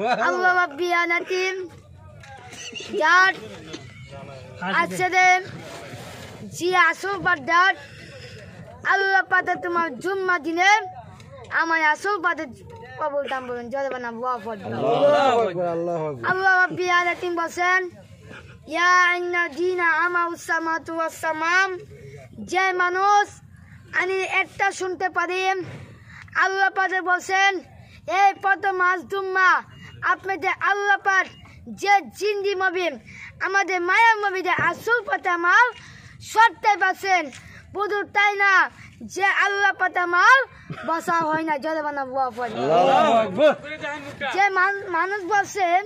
আল্লাহ রাব্বি আলামিন যার আজকে জি আসো বাদার আল্লাহ পাতা তোমার জুম্মা দিনে আমার আসো পাতা কবুল দাম বলেন জয়বান আল্লাহু আকবার আল্লাহ রাব্বি আলামিন বলেন ইয়া আইনাদিনা আমাউস সামাতু ওয়াস সামাম যে মানুষ আমি একটা শুনতে পারি আল্লাহ পাক বলেন এই প্রথম মাস জুম্মা আপনাদের আল্লাহ পাক যে জিন্দি নবী আমাদের মায়া নবীদের আসল পাতা মাল সত্যি বাসেন বুধু তাই না যে আল্লাহ পাতা মাল বসা হয় না জয়বান আল্লাহু আকবার যে মানুষ বলেন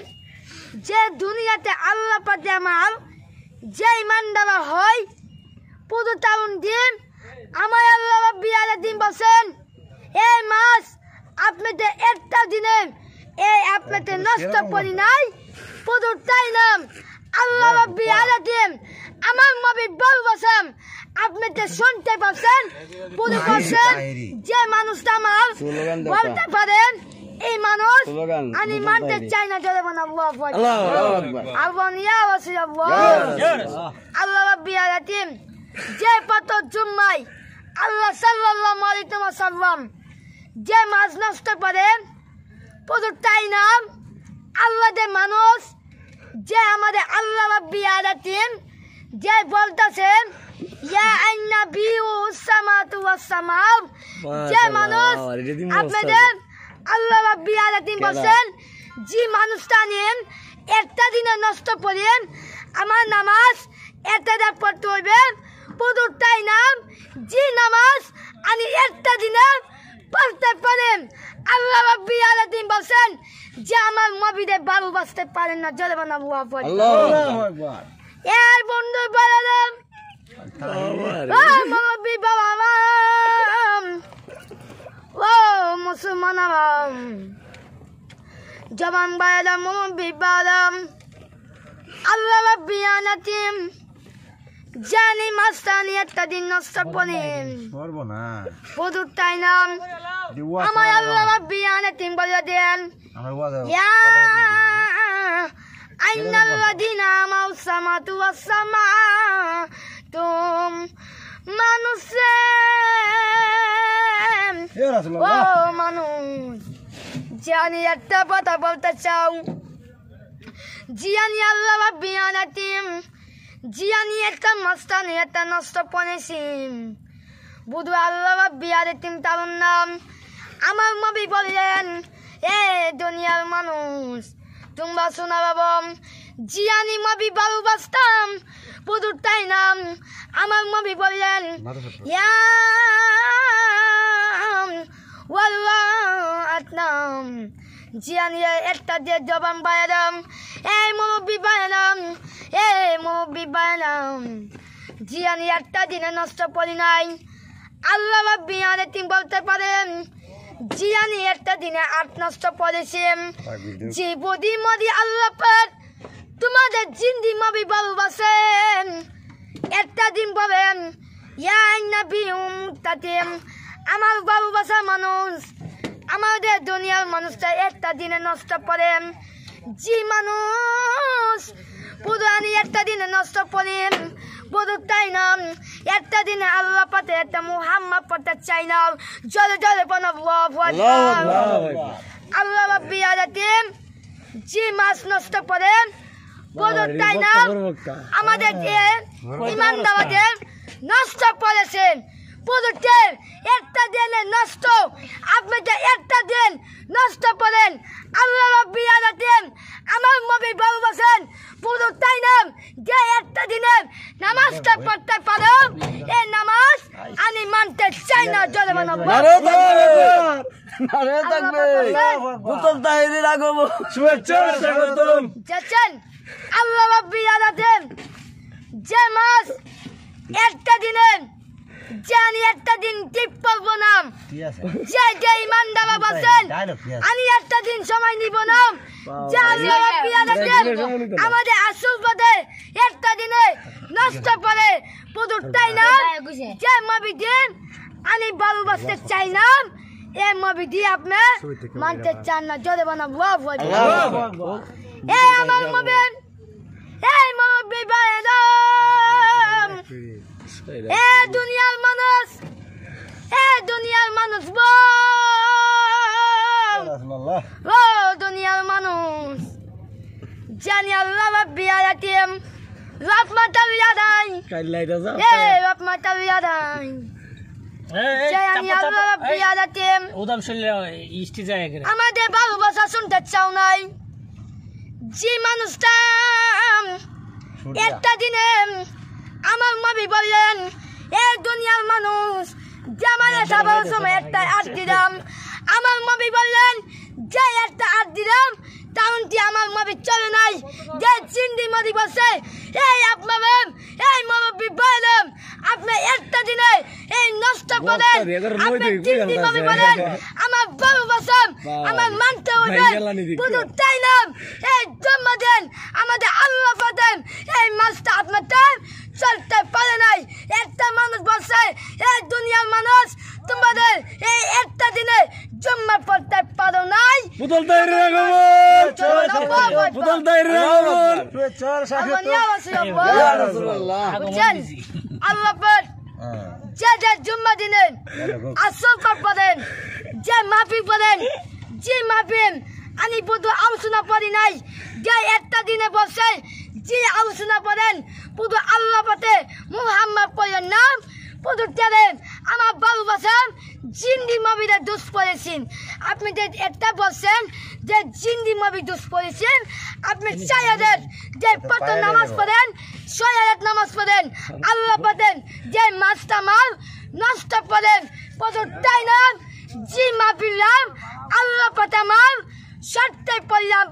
যে দুনিয়াতে আল্লাহ পাতা মাল যে ইমান দেওয়া হয় পুরো টাউন দিন আমার আল্লাহ রাব্বি আলামিন বলেন এই মাস আপনাদের একটা দিনে এই আপনাদের নষ্ট করি নাই পুরো তাই না আল্লাহ রাব্বি আলামিন আমার নবী বলছেন আপনাদের শুনতে পাচ্ছেন পুরো বলেন যে মানুষটা আমার বলতে পারেন এই মানুষ আমি মানতে চাই না জয়বান আল্লাহু আকবার আল্লাহ ইয়া রাসূলুল্লাহ আল্লাহ রাব্বি আলামিন যে পাত জুম্মায় আল্লাহ সাল্লাল্লাহু আলাইহি ওয়াসাল্লাম যে মাছ নষ্ট করেন পুরো তাই না আল্লাহ দে মানুষ যে আমাদের আল্লাহ রাব্বি আলামিন যে বলতেছেন ইয়া আন্নাবিউ সামাতু ওয়াস সামাম যে মানুষ আপনাদের আল্লাহ রাব্বি আলামিন বলেন যে মানুষটা নেন একটা দিনে নষ্ট করেন আমার নামাজ একটা পড়তে হবে পুরো তাই না যে নামাজ আমি একটা দিনে পড়তে পারেন আল্লাহ রাব্বি আলামিন বলেন যে আমার নবীদের ভালোবাসতে পারেন না জয়বান আল্লাহু আকবার এই বন্ধু বললাম নবী বাবা ও মুসলমান জবান বায়ালাম নবী বালাম আল্লাহ রাব্বি আলামিন জানি মাস্তানি একটা দিন নষ্ট করেন পুরো তাই না আমার আল্লাহ রাব্বি আলামিন বলে দেন ইয়া আইনাল্লাযিনা আমাউস সামাতু ওয়াস সামাতুম মানুষে ও মানুষ জানি একটা কথা বলতে চাও জিয়ানি আল্লাহ রাব্বি আলামিন জিয়ানি একটা মাস্তানি একটা নষ্ট করেছি বুধু আল্লাহ রাব্বি আলামিন তার নাম আমার নবী বললেন এ দুনিয়ার মানুষ তোমরা শোনা বাবা জিয়ানি নবী ভালোবাসতাম বুধু তাই নাম আমার নবী বললেন ইয়া ওয়াল্লাহ আতনাম জিয়ানি একটা দিয়ে জবান বায়ালাম এই মুরব্বি বায়ালাম জিয়ানি একটা দিনে নষ্ট করি নাই আল্লাহ রাব্বি আলামিন বলতে পারেন জিয়ানি একটা দিনে আট নষ্ট করেছেন যে বদি মদি আল্লাহ পাক তোমাদের জিন্দি নবী ভালোবাসেন একটা দিন বলেন ইয়া নবী মুতাতিম আমার ভালোবাসা মানুষ আমাদের দুনিয়ার মানুষটা একটা দিনে নষ্ট করেন যে মানুষ পুরো আমি একটা দিনে নষ্ট করেন পুরো তাই না একটা দিনে আল্লাহ পাতে একটা মুহাম্মদ পড়তে চাই না জলে জলে আল্লাহ রাব্বি আলামিন যে মাছ নষ্ট করেন পুরো তাই না আমাদের যে ঈমান দাওয়াতের নষ্ট করেছেন পুরোটের একটা দিনে নষ্ট আপনি যে একটা দিন নষ্ট করেন আল্লাহ রাব্বি আলামিন আমার নবী ভালোবাসেন পুরো তাই না যে একটা দিনে নামাজটা পড়তে পারো এই নামাজ আমি মানতে চাই না জয়বান নারে থাকবে বোতল তাহিরির আগব শুভেচ্ছা স্বাগতম যাচ্ছেন আল্লাহ রাব্বি আলামিন যে মাস একটা দিনে জানি একটা দিন টিপ পাবো না যে যে ইমানদার আছেন আমি একটা দিন সময় নিব না যে আল্লাহ রাব্বুল আলামিন আমাদের আসল পথে একটা দিনে নষ্ট করে পুরোটাই না যে নবী দিন আমি ভালোবাসতে চাই না এই মবিটি আপনি মানতে চান না জোরে বানা আল্লাহু আকবার এই আমার মবিন এই মবি বাইরাম এই দুনিয়ার মানুষ ও দুনিয়ার মানুষ জানি আল্লাহ রাব্বি আলাতিম রাহমাতাল ইয়াদাই কাইলাইটা যাও এই রাহমাতাল ইয়াদাই জানি আল্লাহ রাব্বি আলাতিম উদাম শুনলে ইষ্টি যায় করে আমাদের ভালোবাসা শুনতে চাও নাই যে মানুষটা একটা দিনে আমার মবি বললেন এই দুনিয়ার মানুষ জামানে সবার সময় একটা আট দিলাম আমার মবি বললেন যে একটা আট দিলাম তাউনটি আমার মবি চলে নাই যে চিন্দি মদি বসে এই আপনার এই মবি বললেন আপনি একটা দিনে এই নষ্ট করেন আপনি চিন্দি মবি বলেন আমার ভালোবাসা আমার মানতে হবে শুধু তাই না এই জন্মদিন আমাদের আল্লাহ পাতেন এই মাসটা আপনার চলতে পারে নাই একটা মানুষ বলছে এই দুনিয়ার মানুষ তোমাদের এই একটা দিনে জম্মা পড়তে পারো নাই পুতুল তাইরে রাখবো পুতুল তাইরে রাখবো চল ইয়া রাসূলুল্লাহ আল্লাহ পাক যে জুম্মা দিনে আসল পাক পড়েন যে মাফি পড়েন যে মাফিন আমি বুধ আলোচনা পড়ি নাই যে একটা দিনে বসে যে আলোচনা পড়েন পুরো আল্লাহ পাতে মুহাম্মদ পড়েন নাম পুরো তেলেন আমার ভালোবাসান জিন্দি মবিরে দোষ পড়েছেন আপনি যে একটা বলছেন যে জিন্দি মবি দোষ পড়েছেন আপনি চাইয়াদের যে কত নামাজ পড়েন ছয়াত নামাজ পড়েন আল্লাহ পাতেন যে মাছটা মাল নষ্ট করেন পুরো তাই না জি মাপিলাম আল্লাহ পাতে মাল সত্যি পড়লাম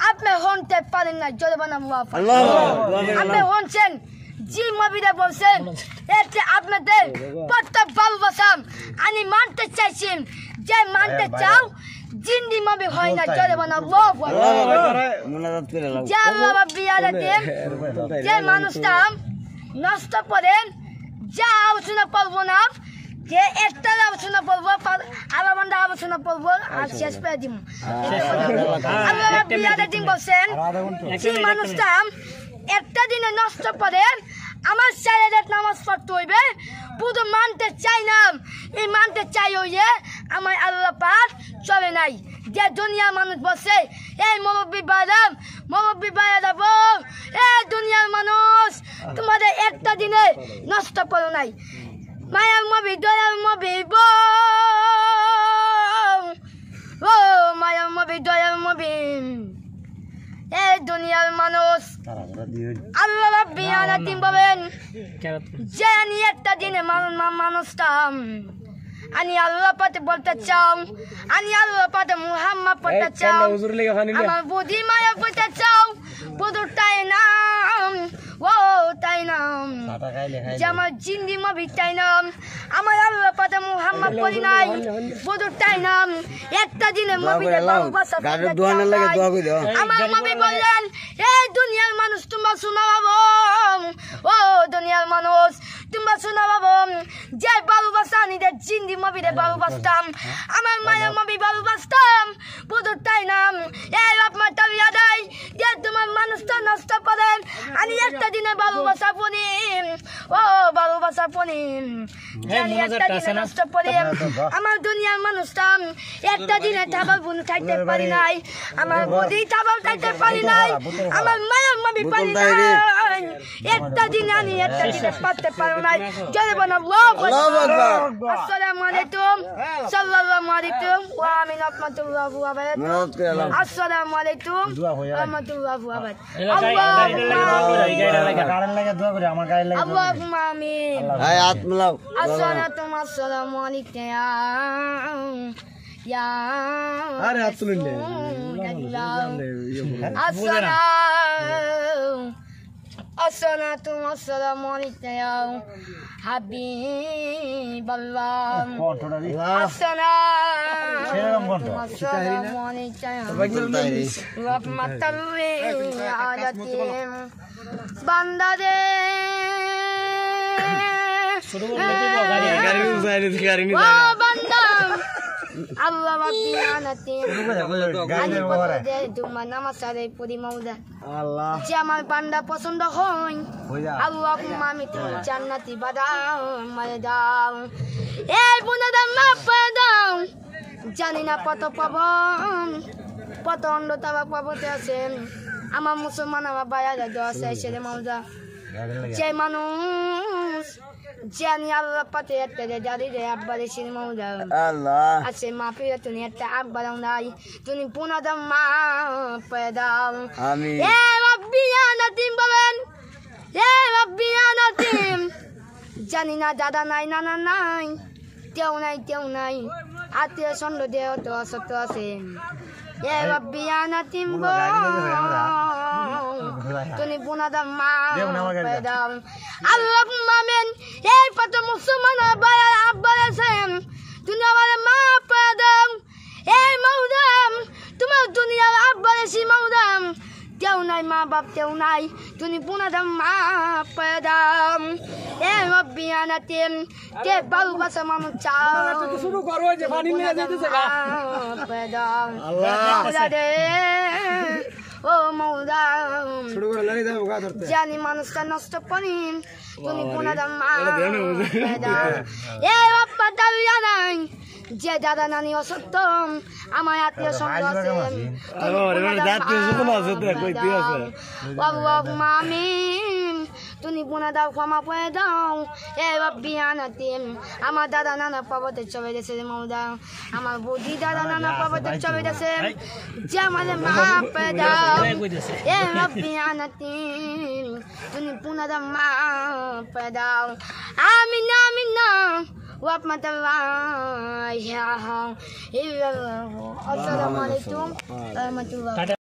আপনি হনতে পারেন না জোরে বানা মুআফা আপনি হনছেন জি মবিরা বলছেন এতে আপনাদের প্রত্যেক ভালোবাসাম আমি মানতে চাইছেন যে মানতে চাও জিন্দি মবি হয় না জোরে বানা মুআফা যে আল্লাহ রাব্বি আলামিন যে মানুষটা নষ্ট করেন যা আলোচনা করবো না যে একটা আলোচনা করবো আবার বান্দা আলোচনা করবো আর শেষ করে দিব আল্লাহ রাব্বি আলামিন বলছেন যে মানুষটা একটা দিনে নষ্ট করেন আমার ছেলেদের নামাজ পড়তে হইবে পুরো মানতে চাই না এই মানতে চাই হইয়ে আমার আল্লাহ পাক চলে নাই যে দুনিয়ার মানুষ বসে এই মুরব্বি বাইরাম এই দুনিয়ার মানুষ তোমাদের একটা দিনে নষ্ট করো নাই মায়ার মবি দয়ার মবি ও মায়ার মবি দয়ার মবি এই দুনিয়ার মানুষ আল্লাহ রাব্বি আলামিন বলেন যে আমি একটা দিনে মানুষটা আমি আল্লাহ পাতে বলতে চাও আমি আল্লাহ পাতে মুহাম্মদ পড়তে চাও আমার বুদ্ধি মায়া পড়তে চাও পুরোটাই নাম ও তাই নাম যে আমার জিন্দি মবি তাই নাম আমার আল্লাহ পাতে মুহাম্মদ পড়ি নাই পুরোটাই নাম একটা দিনে মবিতে ভালোবাসা আমার মবি বললেন এই দুনিয়ার মানুষ তোমরা শোনাবো ও দুনিয়ার মানুষ তোমরা শোনাবো যে ভালোবাসা নিজের জিন্দি মবিতে ভালোবাসতাম আমার মায়ের মবি ভালোবাসতাম পুরোটাই নাম এই আপনার তাবিয়া দেয় যে তোমার মানুষটা নষ্ট করেন আমি একটা দিনে ভালোবাসা পড়ি ও ভালোবাসা পড়ি একটা দিনে নষ্ট করে আমার দুনিয়ার মানুষটা একটা দিনে থাবার বুন খাইতে পারি নাই আমার বদি থাবার খাইতে পারি নাই আমার মায়ের মবি পারি নাই একটা দিনে আমি একটা দিনে পারতে পারো নাই জয় বানাবো আসসালামু আলাইকুম সাল্লাল্লাহু আলাইকুম ওয়া আমিন রাহমাতুল্লাহি ওয়া বারাকাতুহু আসসালামু আলাইকুম রাহমাতুল্লাহি ওয়া বারাকাতুহু আল্লাহুম্মা আমিন আসসালামু আলাইকুম ইয়া আরে হাত তুলেন না আসসালামু আলাইকুম ইয়া হাবিবাল্লাহ আসসালামু আলাইকুম রাহমাতুল আলামিন বান্দারে ও বান্দা Allah Rabbi anatim তোমার নামাজ আরে পড়ি মাওলা আল্লাহ যে আমার বান্দা পছন্দ হয় আল্লাহ আমি তুমি জান্নাতি বাদাও মায়ে দাও এই বুনাদার মাপ দাও জানি না কত পাবো কত অন্ধতাবা পাবতে আছে আমার মুসলমান আমার বায়ারা দোয়া চাইছে রে মাওলা যে মানুষ জানি আল্লাহ পাতে একটা দাদি রে আব্বারে সিন মাওলা আল্লাহ আছে মাফিয়া তুমি একটা আব্বারাও নাই তুমি বুনাদার মাপ দাও আমিন এ রব্বি আনাতিম বলেন এ রব্বি আনাতিম জানি না দাদা নাই নানা নাই কেউ নাই আত্মীয় সন্ড দেহ তো সত্য আছে এ রব্বি আনাতিম তুমি বুনাদার মা দাও আল্লাহ মামেন এই কত মুসলমান বায়া আব্বার আছেন তুমি আমার মা দাও এই মাওদাম তোমার দুনিয়ার আব্বার এসি মাওদাম কেউ নাই মা বাপ কেউ নাই তুমি বুনাদার মা দাও এ রব্বি আনাতিম কে ভালোবাসা মানুষ চাও শুরু করো যে পানি নিয়ে যাইতেছে ও মৌদা শুরু করে লাগি যাবে গা ধরতে জানি মানুষটা নষ্ট করি তুমি বুনাদার মা এ বাপ্পা দাবি জানাই যে দাদা নানি অসত্য আমার আত্মীয় সঙ্গ আছে তুমি বুনাদার ক্ষমা করে দাও এ রব্বি আনাতিম আমার দাদা নানা পাবতে চলে গেছে রে মৌদা আমার বৌদি দাদা নানা পাবতে চলে গেছে যে আমাদের মা পেয়ে দাও এ রব্বি আনাতিম তুমি বুনাদার মা পেয়ে দাও আমিন আমিন Assalamualaikum warahmatullahi wabarakatuh.